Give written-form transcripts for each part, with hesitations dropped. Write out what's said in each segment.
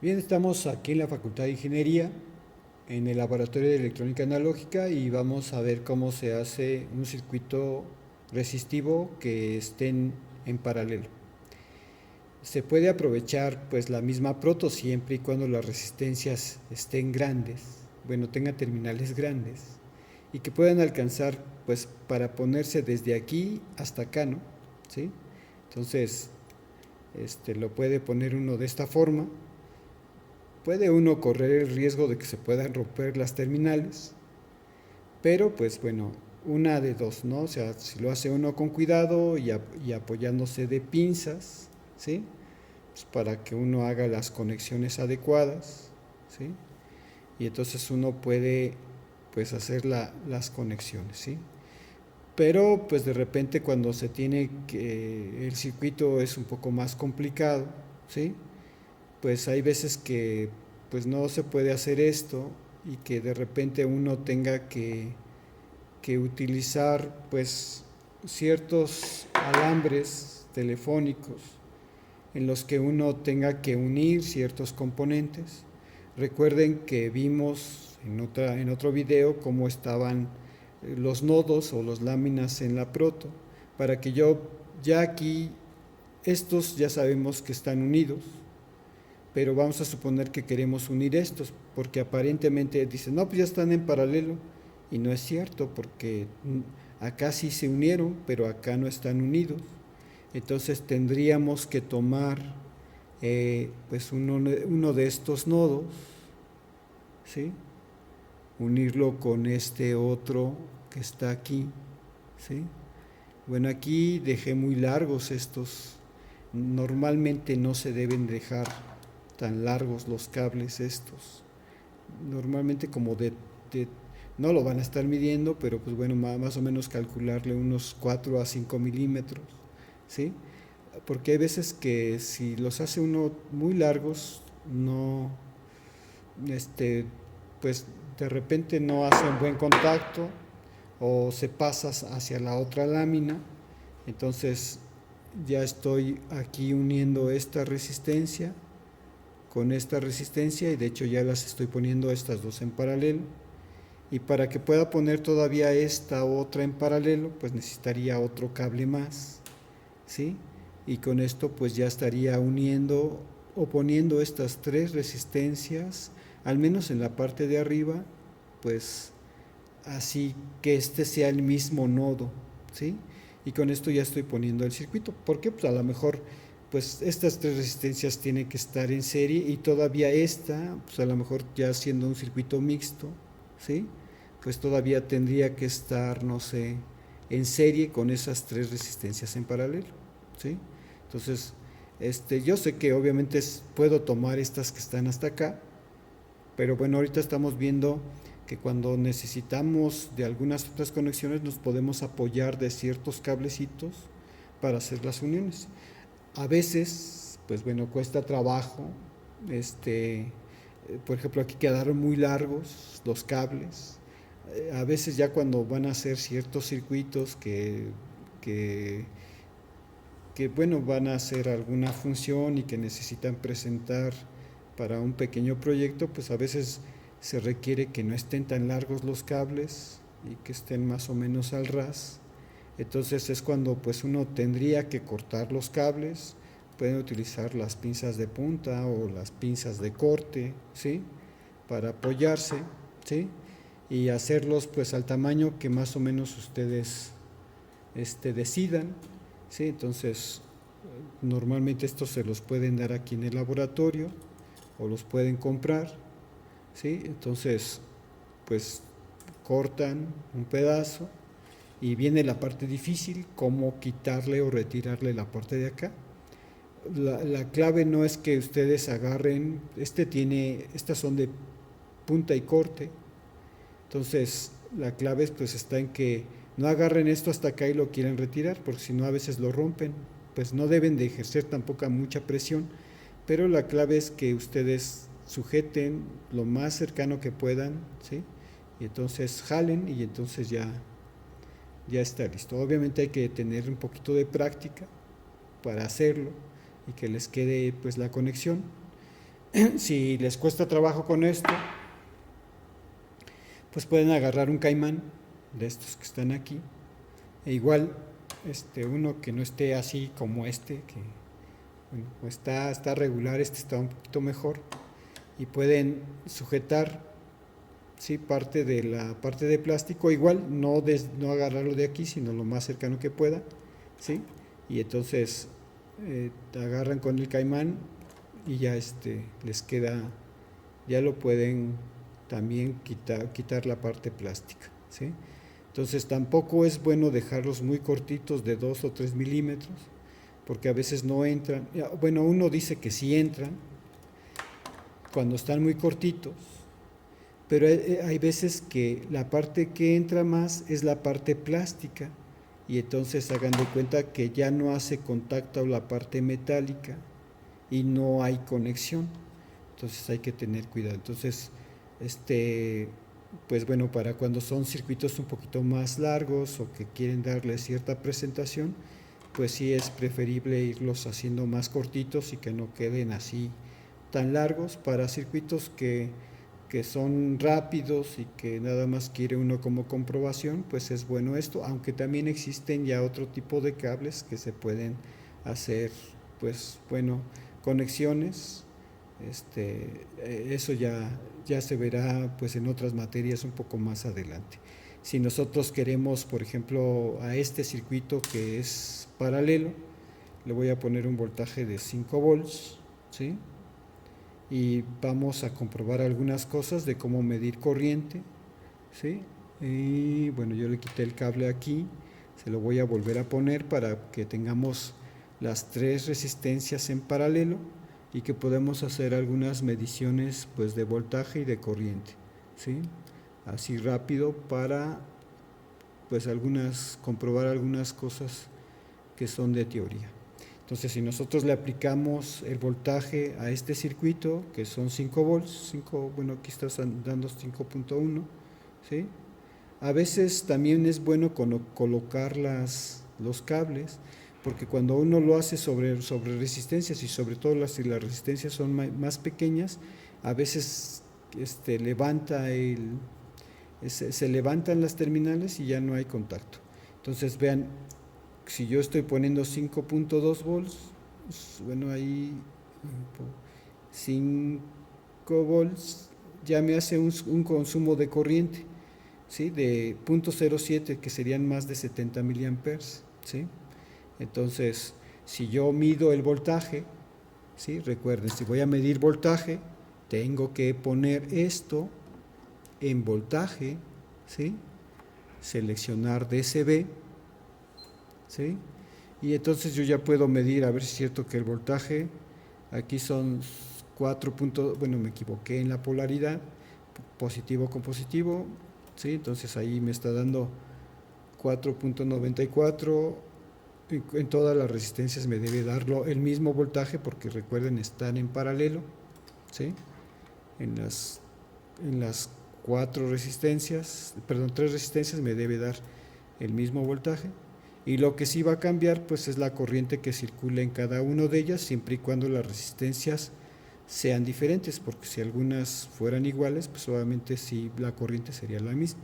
Bien, estamos aquí en la Facultad de Ingeniería, en el Laboratorio de Electrónica Analógica y vamos a ver cómo se hace un circuito resistivo que estén en paralelo. Se puede aprovechar pues la misma proto siempre y cuando las resistencias estén grandes, bueno, tengan terminales grandes y que puedan alcanzar pues para ponerse desde aquí hasta acá, ¿no? ¿Sí? Entonces, lo puede poner uno de esta forma. Puede uno correr el riesgo de que se puedan romper las terminales, pero pues bueno, una de dos, ¿no? O sea, si lo hace uno con cuidado y apoyándose de pinzas, ¿sí? Pues para que uno haga las conexiones adecuadas, ¿sí? Y entonces uno puede pues hacer las conexiones, ¿sí? Pero pues de repente cuando se tiene que el circuito es un poco más complicado, ¿sí? Pues hay veces que pues no se puede hacer esto y que de repente uno tenga que utilizar pues ciertos alambres telefónicos en los que uno tenga que unir ciertos componentes. Recuerden que vimos en otro video cómo estaban los nodos o las láminas en la proto, para que yo ya aquí, estos ya sabemos que están unidos, pero vamos a suponer que queremos unir estos, porque aparentemente dicen, no, pues ya están en paralelo, y no es cierto, porque acá sí se unieron, pero acá no están unidos. Entonces tendríamos que tomar pues uno de estos nodos, ¿sí? Unirlo con este otro que está aquí, ¿sí? Bueno, aquí dejé muy largos estos. Normalmente no se deben dejar tan largos los cables estos. Normalmente como de no lo van a estar midiendo, pero pues bueno, más o menos calcularle unos 4 a 5 milímetros, ¿sí? Porque hay veces que si los hace uno muy largos, no, este, pues de repente no hacen buen contacto o se pasa hacia la otra lámina. Entonces ya estoy aquí uniendo esta resistencia con esta resistencia y de hecho ya las estoy poniendo estas dos en paralelo. Y para que pueda poner todavía esta otra en paralelo, pues necesitaría otro cable más, ¿sí? Y con esto pues ya estaría uniendo o poniendo estas tres resistencias, al menos en la parte de arriba, pues así que este sea el mismo nodo, ¿sí? Y con esto ya estoy poniendo el circuito. ¿Por qué? Pues a lo mejor pues estas tres resistencias tienen que estar en serie y todavía esta, pues a lo mejor ya siendo un circuito mixto, ¿sí? Pues todavía tendría que estar, no sé, en serie con esas tres resistencias en paralelo, ¿sí? Entonces, yo sé que obviamente puedo tomar estas que están hasta acá, pero bueno, ahorita estamos viendo que cuando necesitamos de algunas otras conexiones nos podemos apoyar de ciertos cablecitos para hacer las uniones. A veces, pues bueno, cuesta trabajo, por ejemplo, aquí quedaron muy largos los cables. A veces ya cuando van a hacer ciertos circuitos que, que bueno, van a hacer alguna función y que necesitan presentar para un pequeño proyecto, pues a veces se requiere que no estén tan largos los cables y que estén más o menos al ras. Entonces es cuando pues uno tendría que cortar los cables, pueden utilizar las pinzas de punta o las pinzas de corte, ¿sí? Para apoyarse, ¿sí? Y hacerlos pues al tamaño que más o menos ustedes decidan, ¿sí? Entonces normalmente estos se los pueden dar aquí en el laboratorio o los pueden comprar, ¿sí? Entonces pues cortan un pedazo y viene la parte difícil, cómo quitarle o retirarle la parte de acá. La clave no es que ustedes agarren, estas son de punta y corte, entonces la clave pues está en que no agarren esto hasta acá y lo quieren retirar, porque si no a veces lo rompen, pues no deben de ejercer tampoco mucha presión, pero la clave es que ustedes sujeten lo más cercano que puedan, ¿sí? Y entonces jalen y entonces ya está listo. Obviamente hay que tener un poquito de práctica para hacerlo y que les quede pues la conexión, Si les cuesta trabajo con esto, pues pueden agarrar un caimán de estos que están aquí, e igual uno que no esté así como que bueno, está regular, está un poquito mejor, y pueden sujetar, sí, parte de la parte de plástico, igual no agarrarlo de aquí, sino lo más cercano que pueda, sí, y entonces agarran con el caimán y ya les queda, ya lo pueden también quitar la parte plástica, ¿sí? Entonces tampoco es bueno dejarlos muy cortitos de 2 o 3 milímetros, porque a veces no entran. Bueno, uno dice que sí entran cuando están muy cortitos, pero hay veces que la parte que entra más es la parte plástica, y entonces hagan de cuenta que ya no hace contacto la parte metálica y no hay conexión. Entonces hay que tener cuidado. Entonces, pues bueno, para cuando son circuitos un poquito más largos o que quieren darle cierta presentación, pues sí es preferible irlos haciendo más cortitos y que no queden así tan largos. Para circuitos que son rápidos y que nada más quiere uno como comprobación, pues es bueno esto, aunque también existen ya otro tipo de cables que se pueden hacer, pues bueno, conexiones. Eso ya se verá pues en otras materias un poco más adelante. Si nosotros queremos, por ejemplo, a este circuito que es paralelo, le voy a poner un voltaje de 5 volts, ¿sí? Y vamos a comprobar algunas cosas de cómo medir corriente, ¿sí? Y bueno, yo le quité el cable aquí, se lo voy a volver a poner para que tengamos las 3 resistencias en paralelo y que podemos hacer algunas mediciones pues de voltaje y de corriente, ¿sí? Así rápido para pues comprobar algunas cosas que son de teoría. Entonces, si nosotros le aplicamos el voltaje a este circuito, que son 5 volts, bueno, aquí está dando 5.1, ¿sí? A veces también es bueno colocar los cables, porque cuando uno lo hace sobre resistencias, y sobre todo si las resistencias son más pequeñas, a veces se levantan las terminales y ya no hay contacto. Entonces vean, si yo estoy poniendo 5.2 volts, bueno, ahí 5 volts ya me hace un consumo de corriente, ¿sí? De 0.07, que serían más de 70 miliamperes, ¿sí? Entonces, si yo mido el voltaje, ¿sí? Recuerden, si voy a medir voltaje, tengo que poner esto en voltaje, ¿sí? Seleccionar DCB, ¿sí? Y entonces yo ya puedo medir, a ver si es cierto que el voltaje, aquí son 4 puntos, bueno, me equivoqué en la polaridad, positivo con positivo, ¿sí? Entonces ahí me está dando 4.94, en todas las resistencias me debe darlo el mismo voltaje, porque recuerden, están en paralelo, ¿sí? En las 3 resistencias me debe dar el mismo voltaje. Y lo que sí va a cambiar pues es la corriente que circula en cada una de ellas, siempre y cuando las resistencias sean diferentes, porque si algunas fueran iguales, pues obviamente sí, la corriente sería la misma.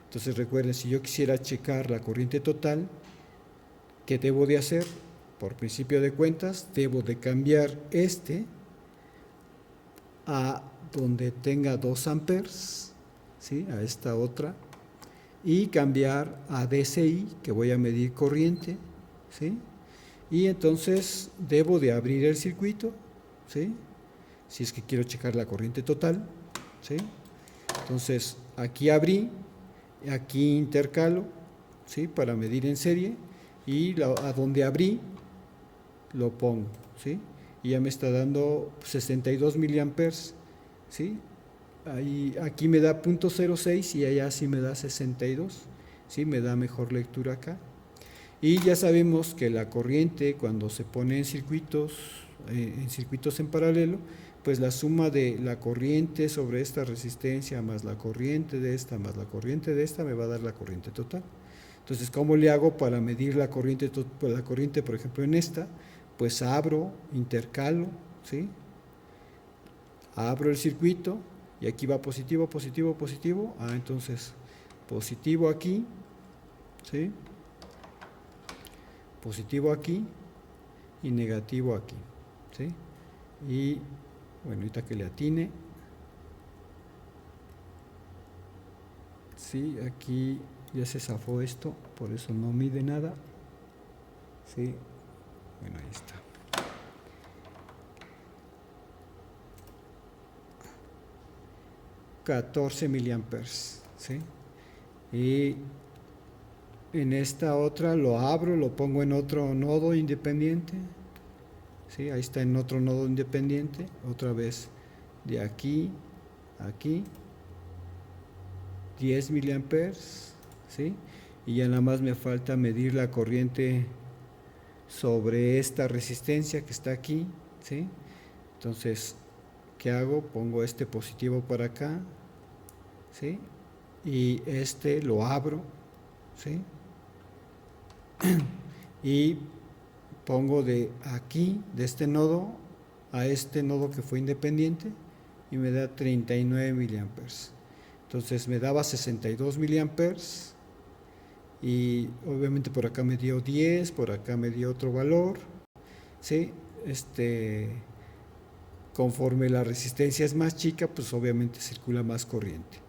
Entonces recuerden, si yo quisiera checar la corriente total, ¿qué debo de hacer? Por principio de cuentas, debo de cambiar a donde tenga 2 amperes, ¿sí? A esta otra, y cambiar a DCI, que voy a medir corriente, ¿sí? Y entonces debo de abrir el circuito, ¿sí? Si es que quiero checar la corriente total, ¿sí? Entonces aquí abrí, aquí intercalo, ¿sí? Para medir en serie, y a donde abrí lo pongo, ¿sí? Y ya me está dando 62 miliamperes, ¿sí? Aquí me da 0.06 y allá sí me da 62, ¿sí? Me da mejor lectura acá. Y ya sabemos que la corriente, cuando se pone en circuitos en paralelo, pues la suma de la corriente sobre esta resistencia más la corriente de esta más la corriente de esta me va a dar la corriente total. Entonces, ¿cómo le hago para medir la corriente, por ejemplo, en esta? Pues abro, intercalo, ¿sí? abro el circuito y aquí va positivo, positivo, positivo. Entonces positivo aquí, ¿sí? Positivo aquí y negativo aquí, ¿sí? Y bueno, ahorita que le atine, sí, aquí ya se zafó esto, por eso no mide nada, sí, bueno, ahí está. $14 miliamperes, ¿sí? Y en esta otra lo abro, lo pongo en otro nodo independiente, ¿sí? Ahí está en otro nodo independiente, otra vez de aquí a aquí, 10 miliamperes, ¿sí? Y ya nada más me falta medir la corriente sobre esta resistencia que está aquí, ¿sí? Entonces, ¿qué hago? Pongo este positivo para acá, ¿sí? Y este lo abro, ¿sí? Y pongo de aquí, de este nodo, a este nodo que fue independiente, y me da 39 miliamperes. Entonces me daba 62 miliamperes, y obviamente por acá me dio 10, por acá me dio otro valor, ¿sí? Conforme la resistencia es más chica, pues obviamente circula más corriente.